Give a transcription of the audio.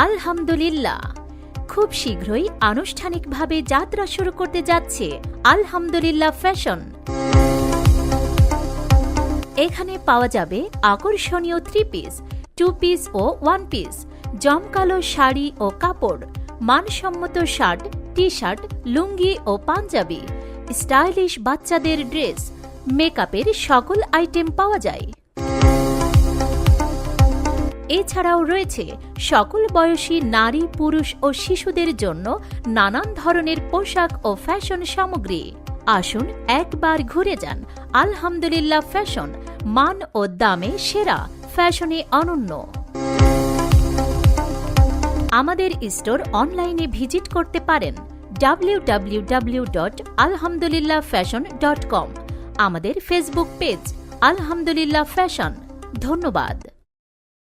আলহামদুলিল্লাহ, খুব শীঘ্রই আনুষ্ঠানিকভাবে যাত্রা শুরু করতে যাচ্ছে আলহামদুলিল্লাহ ফ্যাশন। এখানে পাওয়া যাবে আকর্ষণীয় 3 পিস, 2 পিস ও 1 পিস, জমকালো শাড়ি ও কাপড়, মানসম্মত শার্ট, টি শার্ট, লুঙ্গি ও পাঞ্জাবি, স্টাইলিশ বাচ্চাদের ড্রেস, মেকআপের সকল আইটেম পাওয়া যায়। এছাড়াও রয়েছে সকল বয়সী নারী, পুরুষ ও শিশুদের জন্য নানান ধরনের পোশাক ও ফ্যাশন সামগ্রী। আসুন একবার ঘুরে যান আলহামদুলিল্লাহ ফ্যাশন, মান ও দামে সেরা, ফ্যাশনে অনন্য। আমাদের স্টোর অনলাইনে ভিজিট করতে পারেন www.alhamdulillahfashion.com, আমাদের ফেসবুক পেজ আলহামদুলিল্লাহ ফ্যাশন। ধন্যবাদ।